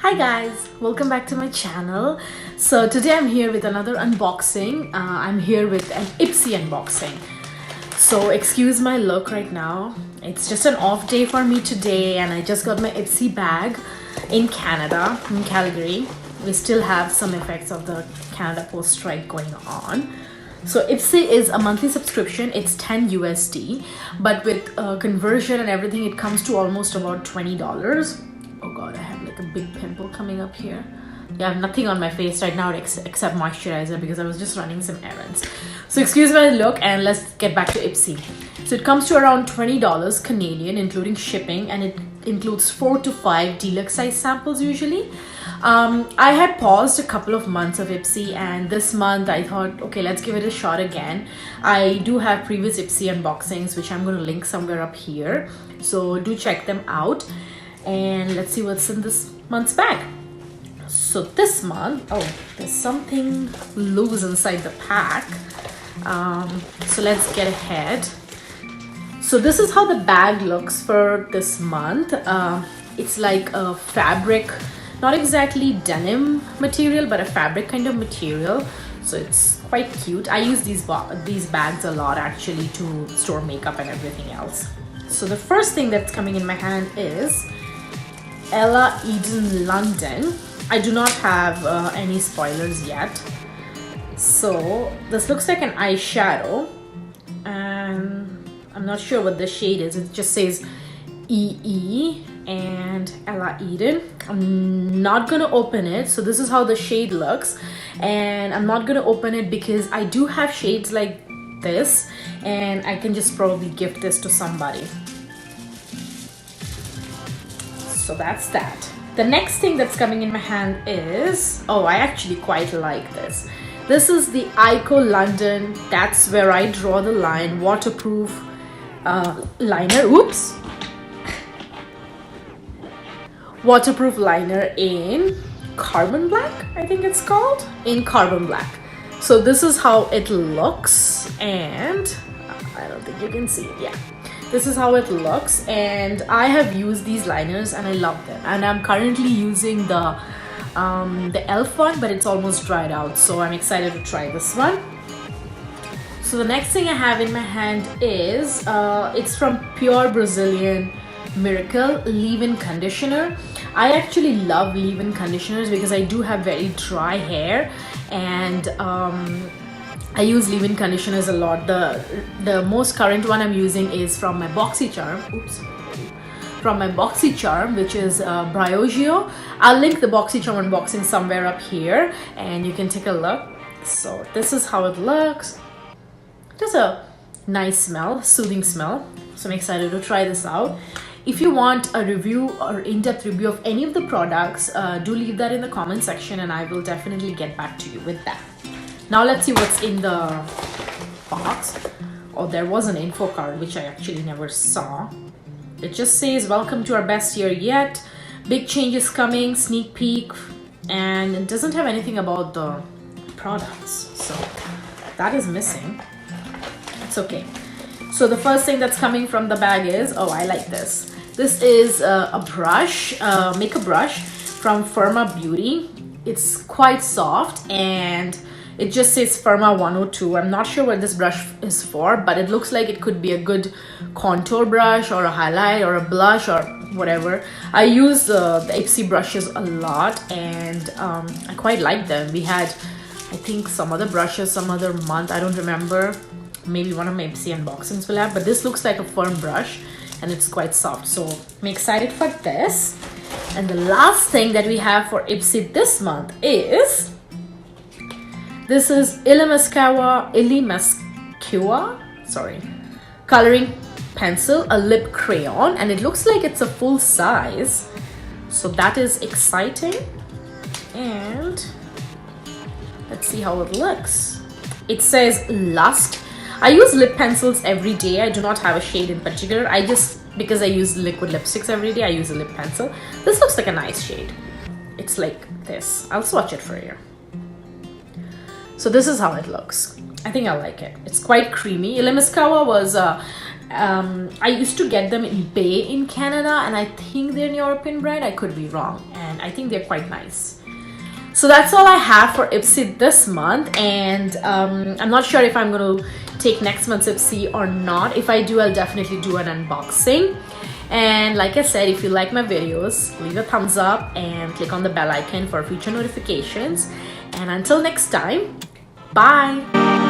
Hi guys, welcome back to my channel. So today I'm here with another unboxing. I'm here with an Ipsy unboxing. So excuse my look right now. It's just an off day for me today and I just got my Ipsy bag in Canada, in Calgary. We still have some effects of the Canada Post strike going on. So Ipsy is a monthly subscription. It's 10 USD, but with conversion and everything, it comes to almost about $20. Oh god, I have like a big pimple coming up here. Yeah, I have nothing on my face right now except moisturizer because I was just running some errands. So excuse my look and let's get back to Ipsy. So it comes to around $20 Canadian, including shipping, and it includes 4 to 5 deluxe size samples usually. I had paused a couple of months of Ipsy, and this month I thought, okay, let's give it a shot again. I do have previous Ipsy unboxings, which I'm going to link somewhere up here. So do check them out. And let's see what's in this month's bag. So this month, oh, there's something loose inside the pack. So let's get ahead. So this is how the bag looks for this month. It's like a fabric, not exactly denim material, but a fabric kind of material. So it's quite cute. I use these bags a lot actually to store makeup and everything else. So the first thing that's coming in my hand is Ella Eden London. I do not have any spoilers yet. So this looks like an eyeshadow and I'm not sure what the shade is. It just says EE and Ella Eden. I'm not gonna open it. So this is how the shade looks, and I'm not gonna open it because I do have shades like this and I can just probably gift this to somebody. So that's that. The next thing that's coming in my hand is, oh, I actually quite like this. This is the Ico London That's Where I Draw the Line waterproof liner. Oops. Waterproof liner in carbon black, I think it's called, in carbon black. So this is how it looks, and I don't think you can see it. Yeah. This is how it looks, and I have used these liners and I love them, and I'm currently using the e.l.f. one, but it's almost dried out, so I'm excited to try this one. So the next thing I have in my hand is it's from Pure Brazilian Miracle leave-in conditioner. I actually love leave-in conditioners because I do have very dry hair, and I use leave-in conditioners a lot. The most current one I'm using is from my BoxyCharm. Oops. From my BoxyCharm, which is Briogeo. I'll link the BoxyCharm unboxing somewhere up here and you can take a look. So this is how it looks. Just a nice smell, soothing smell. So I'm excited to try this out. If you want a review or in-depth review of any of the products, do leave that in the comment section and I will definitely get back to you with that. Now let's see what's in the box. Oh, there was an info card which I actually never saw. It just says, welcome to our best year yet. Big changes coming, sneak peek. And it doesn't have anything about the products. So that is missing. It's okay. So the first thing that's coming from the bag is, oh, I like this. This is a brush, makeup brush from Firma Beauty. It's quite soft and it just says Firma 102. I'm not sure what this brush is for, but it looks like it could be a good contour brush or a highlight or a blush or whatever. I use the Ipsy brushes a lot and I quite like them. We had, I think, some other brushes some other month. I don't remember. Maybe one of my Ipsy unboxings will have, but this looks like a firm brush and it's quite soft. So I'm excited for this. And the last thing that we have for Ipsy this month is, this is Ilimasqua coloring pencil, a lip crayon, and it looks like it's a full size. So that is exciting. And let's see how it looks. It says Lust. I use lip pencils every day. I do not have a shade in particular. Because I use liquid lipsticks every day, I use a lip pencil. This looks like a nice shade. It's like this. I'll swatch it for you. So this is how it looks. I think I like it. It's quite creamy. Ilimasqua was I used to get them in Bay in Canada, and I think they're an European brand. I could be wrong, and I think they're quite nice. So that's all I have for Ipsy this month, and I'm not sure if I'm going to take next month's Ipsy or not. If I do, I'll definitely do an unboxing. And like I said, if you like my videos, leave a thumbs up and click on the bell icon for future notifications. And until next time, bye!